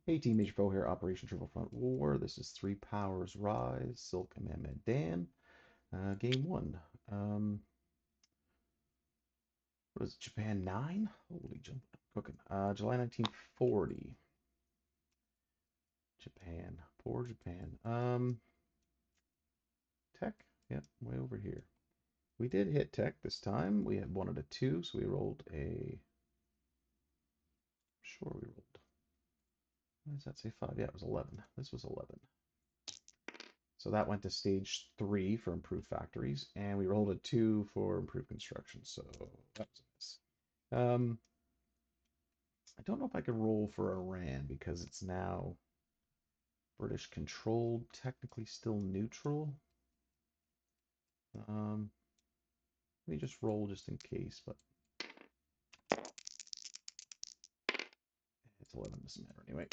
Hey team, Major Foe here, Operation Triple Front War. This is Three Powers Rise, Silk Commandment Dan. Game 1. What is it, Japan 9? Holy jump, cooking. July 1940. Japan. Poor Japan. Tech? Yep, way over here. We did hit tech this time. We had one at a 2, so we rolled a... Sure, we rolled. What does that say? 5? Yeah, it was 11. This was 11. So that went to stage 3 for improved factories, and we rolled a 2 for improved construction. So that was a miss. I don't know if I can roll for Iran because it's now British controlled, technically still neutral. Um, Let me just roll just in case, but it's 11, doesn't matter anyway.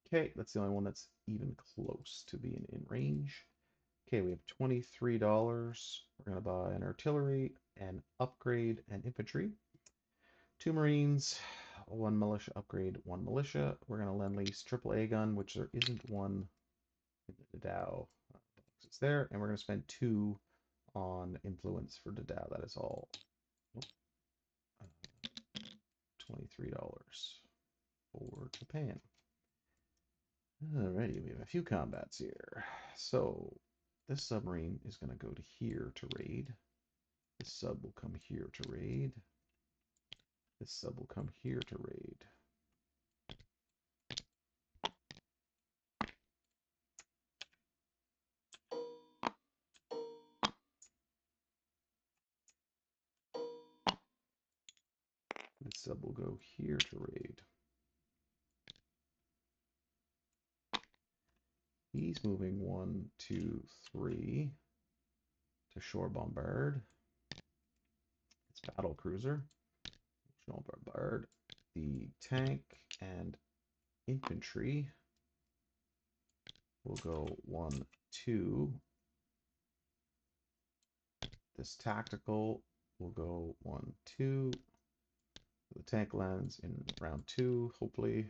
Okay, that's the only one that's even close to being in range. Okay, we have $23. We're going to buy an artillery, an upgrade, and infantry. 2 Marines, 1 militia upgrade, 1 militia. We're going to lend lease AAA gun, which there isn't one in the Dow. It's there, and we're going to spend 2 on influence for Dada. That is all. $23 for Japan. Alrighty, we have a few combats here. So this submarine is going to go to here to raid. This sub will come here to raid. This sub will come here to raid. This sub will go here to raid. He's moving 1, 2, 3 to shore bombard. It's battle cruiser. Shore bombard. The tank and infantry will go 1, 2. This tactical will go 1, 2. The tank lands in round 2, hopefully.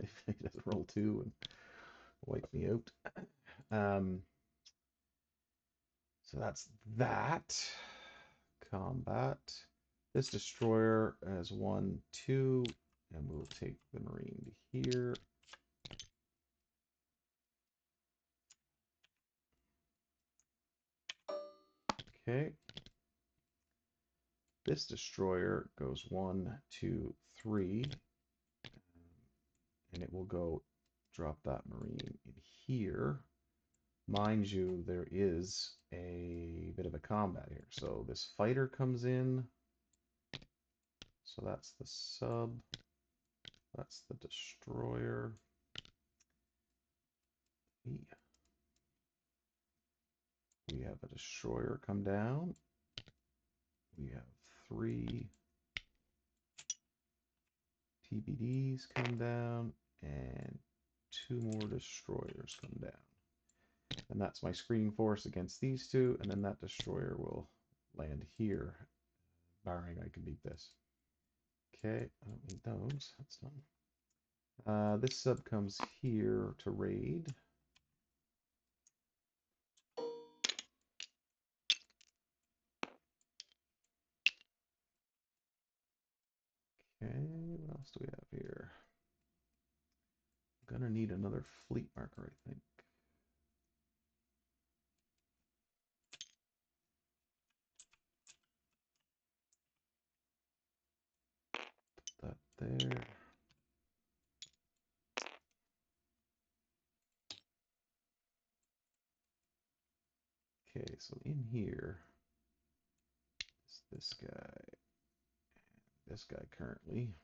If he doesn't roll 2 and wipe me out. So that's that. Combat. This destroyer has 1, 2, and we'll take the Marine to here. Okay. This destroyer goes 1, 2, 3, and it will go drop that Marine in here. Mind you, there is a bit of a combat here. So this fighter comes in. So that's the sub. That's the destroyer. We have a destroyer come down. We have 3 TBDs come down and 2 more destroyers come down. And that's my screening force against these 2, and then that destroyer will land here, barring I can beat this. Okay, I don't need those. That's done. This sub comes here to raid. Okay, what else do we have here? I'm gonna need another fleet marker, I think. Put that there. Okay, so in here is this guy, this guy currently.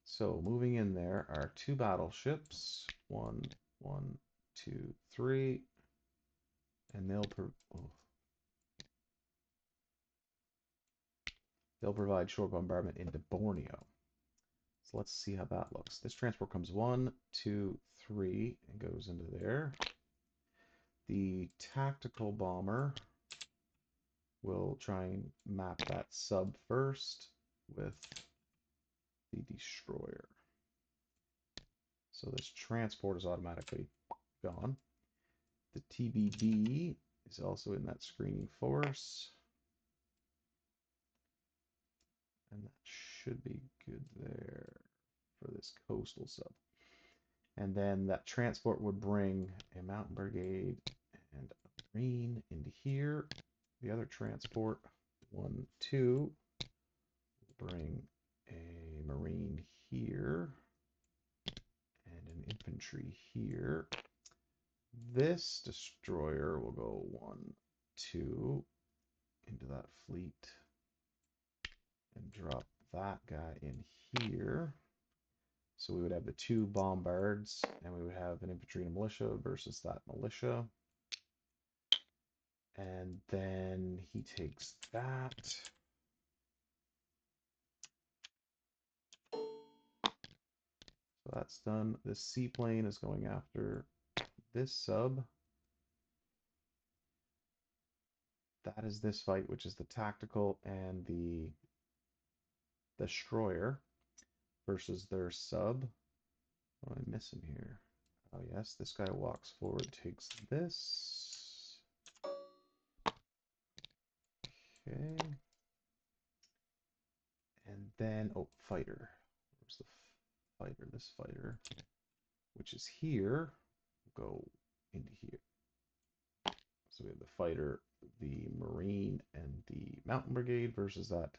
So moving in there are 2 battleships, 1, 1, 2, 3, and they'll provide shore bombardment into Borneo. So let's see how that looks. This transport comes 1, 2, 3, and goes into there. The tactical bomber will try and map that sub first with the destroyer. So this transport is automatically gone. The TBD is also in that screening force. And that should be good there for this coastal sub. And then that transport would bring a mountain brigade and a marine into here. The other transport, 1, 2, will bring a marine here and an infantry here. This destroyer will go 1, 2 into that fleet and drop that guy in here. So we would have the 2 bombards, and we would have an infantry and a militia versus that militia. And then he takes that. So that's done. This seaplane is going after this sub. That is this fight, which is the tactical and the destroyer versus their sub. What am I missing here? Oh yes, this guy walks forward, takes this. Okay. And then, oh, fighter. Where's the fighter? This fighter, which is here, go into here. So we have the fighter, the marine, and the mountain brigade versus that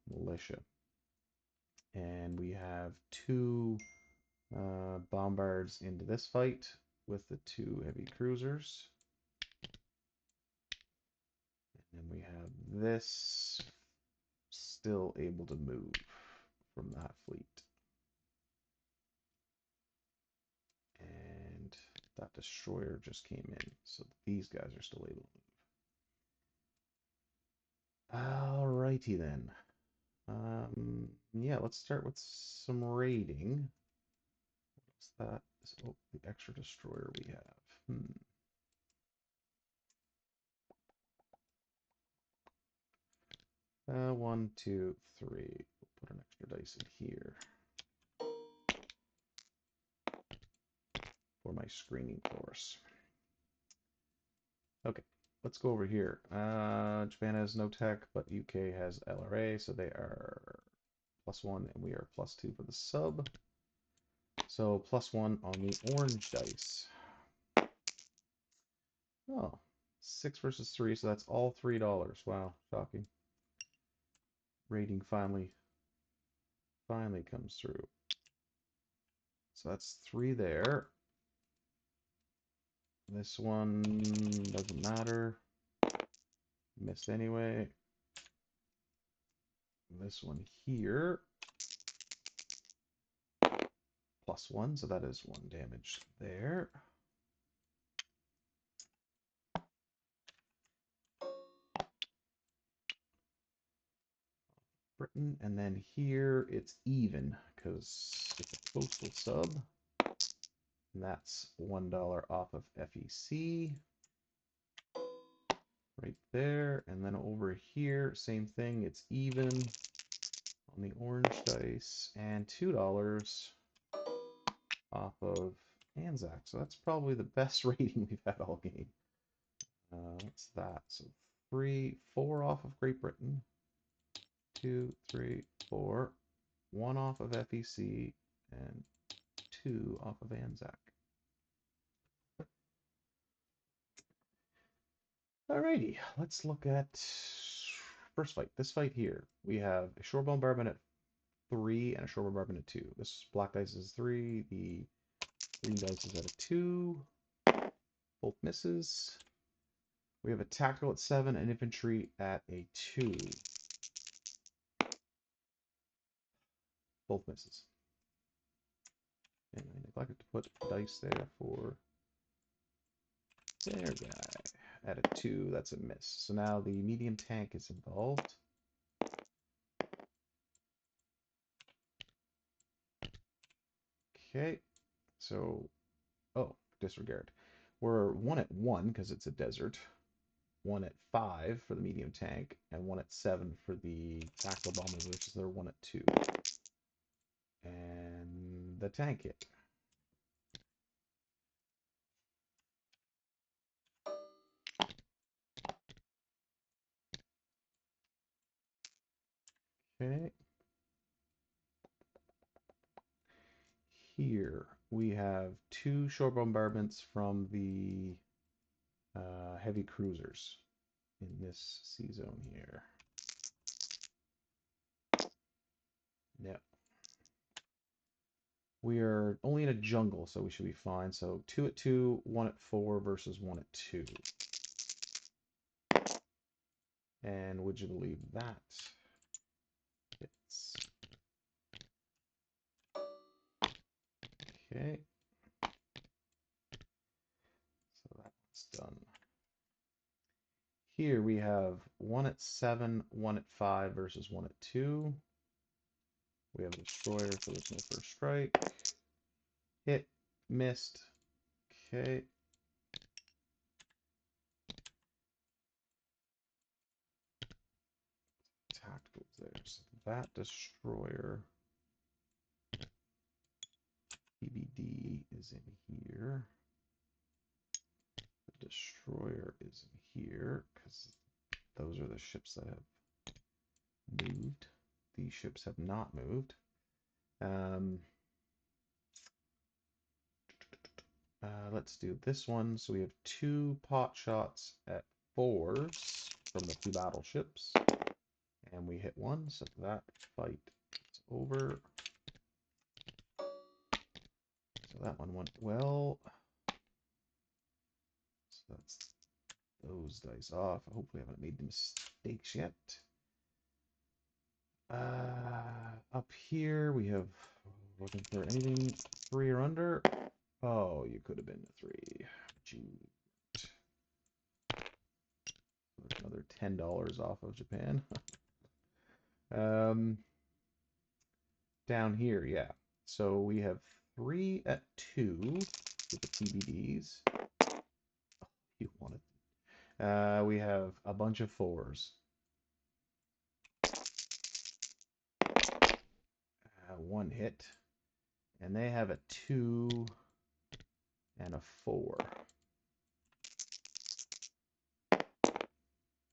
militia. And we have 2 bombards into this fight with the 2 heavy cruisers. And then we have this still able to move from that fleet. And that destroyer just came in, so these guys are still able to move. Alrighty then. Yeah, let's start with some raiding. What's that? Oh, the extra destroyer we have. 1, 2, 3. We'll put an extra dice in here for my screening force. Okay, let's go over here. Japan has no tech, but UK has LRA, so they are +1, and we are +2 for the sub. So +1 on the orange dice. Oh, 6 versus 3, so that's all $3. Wow, shocking. Rating finally comes through. So that's 3 there. This one doesn't matter. Missed anyway. This one here. +1, so that is 1 damage there. Britain, and then here it's even because it's a coastal sub, and that's $1 off of FEC right there. And then over here, same thing, it's even on the orange dice, and $2 off of Anzac. So that's probably the best rating we've had all game. What's that? So 4 off of Great Britain, 2, 3, 4, 1 off of FEC, and 2 off of Anzac. Alrighty, let's look at first fight. This fight here, we have a shore bombardment at 3 and a shore bombardment at 2. This black dice is 3, the green dice is at a 2. Both misses. We have a tactical at 7 and infantry at a 2. Both misses. And I neglected to put dice there for their guy at a 2. That's a miss. So now the medium tank is involved. Okay, so, oh, disregard. We're 1 at 1 because it's a desert, 1 at 5 for the medium tank, and 1 at 7 for the tactical bomber versus their 1 at 2. the tank hit. Okay. Here we have two shore bombardments from the heavy cruisers in this sea zone here. No. We are only in a jungle, so we should be fine. So 2 at 2, 1 at 4 versus 1 at 2. And would you believe that? Hits. Okay. So that one's done. Here we have 1 at 7, 1 at 5 versus 1 at 2. We have a destroyer, so there's no first strike. Hit, missed. Okay. Tacticals there. So that destroyer PBD is in here. The destroyer is in here because those are the ships that have moved. These ships have not moved. Let's do this one. So we have 2 pot shots at 4s from the 2 battleships. And we hit 1, so that fight is over. So that one went well. So that's those dice off. Hopefully I haven't made the mistakes yet. Up here we have looking for anything 3 or under. Oh, you could have been a 3. Gee. Another $10 off of Japan. Down here, yeah. So we have 3 at 2 with the PBDs. Oh, you wanted. We have a bunch of 4s. 1 hit. And they have a 2 and a 4.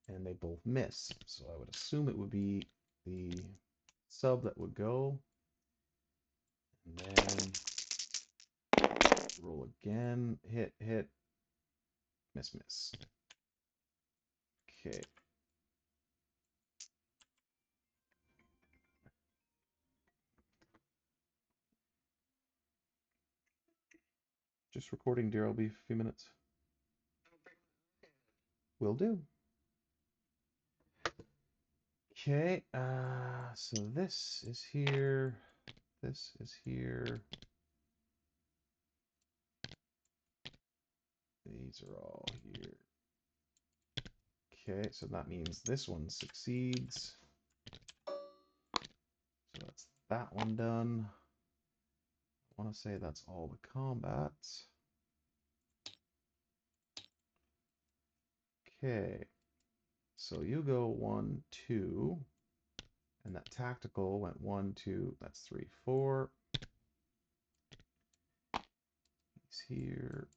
And they both miss. So I would assume it would be the sub that would go. And then roll again. Hit, hit. Miss, miss. Okay. Just recording, dear. I'll be a few minutes. Will do. Okay, so this is here. This is here. These are all here. Okay, so that means this one succeeds. So that's that one done. I want to say that's all the combats. Okay, so you go 1, 2, and that tactical went 1, 2, that's 3, 4. He's here.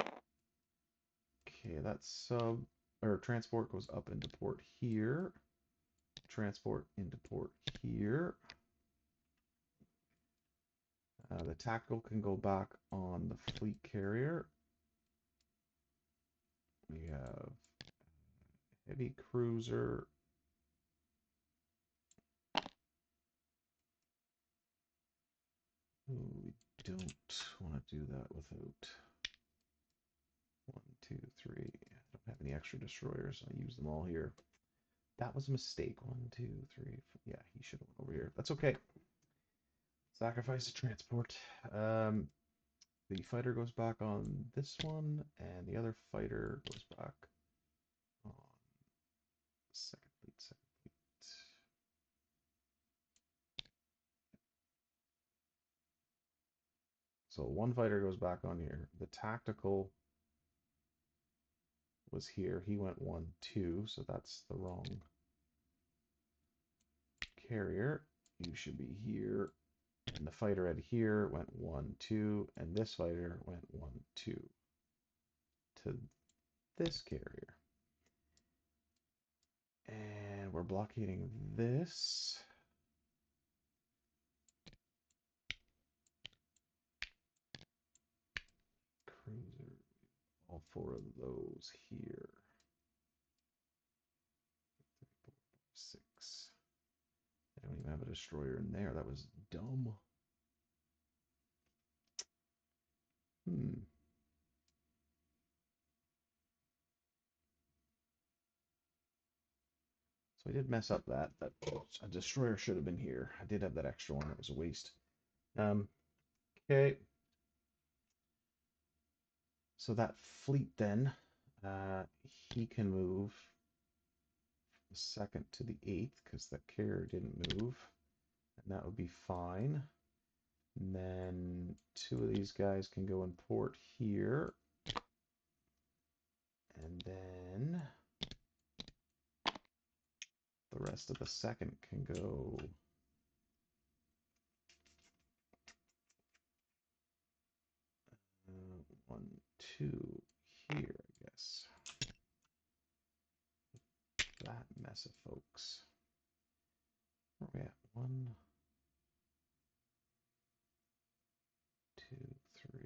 Okay, that's sub, or transport goes up into port here. Transport into port here. The tactical can go back on the fleet carrier. We have heavy cruiser. Ooh, we don't want to do that without 1, 2, 3. I don't have any extra destroyers. I use them all here. That was a mistake. 1, 2, 3, 4. Yeah, he should have went over here. That's okay. Sacrifice the transport. The fighter goes back on this one, and the other fighter goes back on second fleet, second fleet. So one fighter goes back on here. The tactical was here. He went 1, 2, so that's the wrong carrier. You should be here. And the fighter head here went 1, 2, and this fighter went 1, 2 to this carrier. And we're blockading this. Cruiser, all 4 of those here. 3, 4, 5, 6. I don't even have a destroyer in there. That was dumb. So I did mess up that. That a destroyer should have been here. I did have that extra one. That was a waste. Okay. So that fleet then, he can move from the 2nd to the 8th because the carrier didn't move. And that would be fine. And then 2 of these guys can go in port here. And then the rest of the 2nd can go 1, 2 here, I guess. That mess of folks. Where are we at? 1, 2, 3,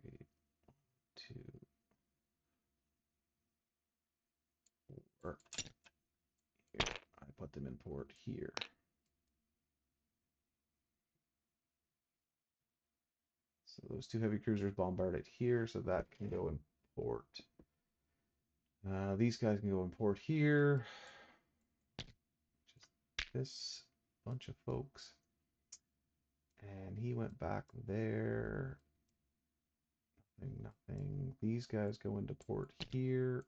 2, 4. Here, I put them in port here. So those 2 heavy cruisers bombard it here, so that can go in port. These guys can go in port here. Just this bunch of folks. And he went back there. Nothing, nothing. These guys go into port here.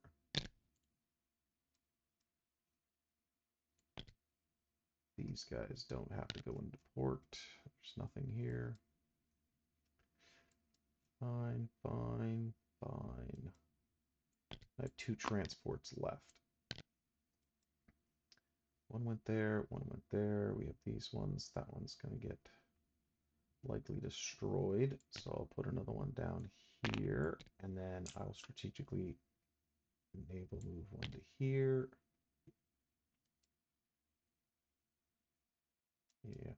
These guys don't have to go into port. There's nothing here. Fine, fine, fine. I have 2 transports left. One went there, one went there. We have these ones. That one's going to get likely destroyed. So I'll put another one down here. And then I'll strategically enable move one to here. Yeah.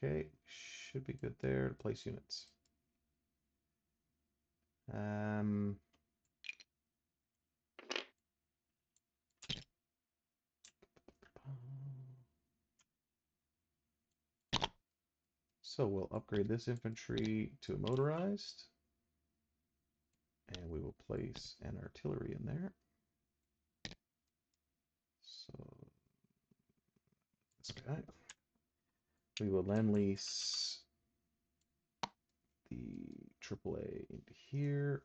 Okay. Should be good there to place units. So we'll upgrade this infantry to a motorized. And we will place an artillery in there. So this guy. We will then lease the AAA into here.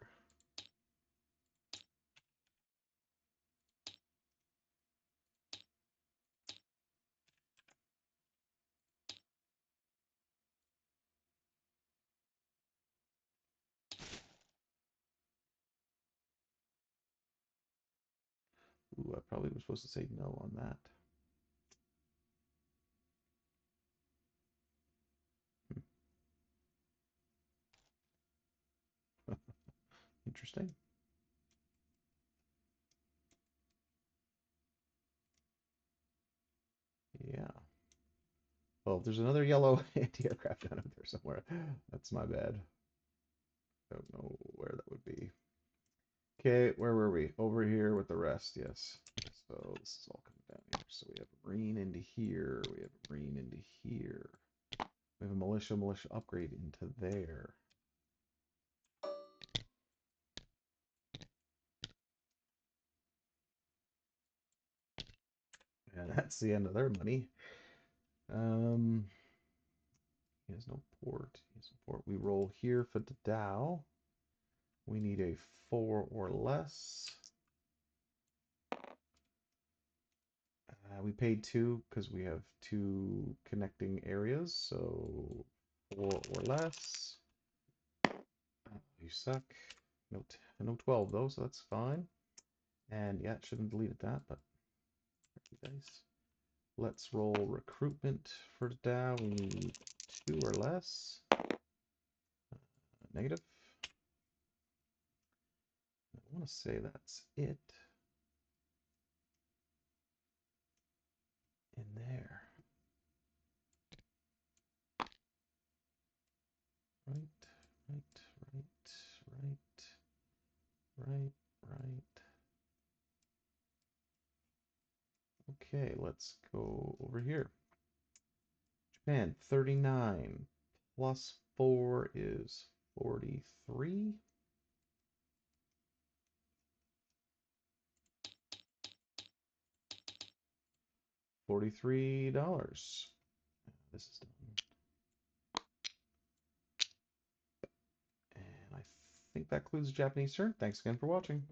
Ooh, I probably was supposed to say no on that. Interesting. Yeah. Well, there's another yellow anti-aircraft gun out there somewhere. That's my bad. Don't know where that would be. Okay, where were we? Over here with the rest, yes. So this is all coming down here. So we have a Marine into here. We have a Marine into here. We have a militia upgrade into there. And that's the end of their money. He has no port. He has no port. We roll here for the Dow. We need a 4 or less. We paid 2 because we have 2 connecting areas, so 4 or less. You suck. No 12 though, so that's fine. And yeah, shouldn't have deleted that, but dice. Let's roll recruitment for Dow. We need 2 or less. negative. I want to say that's it in there. Right, right, right, right, right. Okay, let's go over here. Japan, 39 plus 4 is 43. $43. This is done. And I think that concludes the Japanese turn. Thanks again for watching.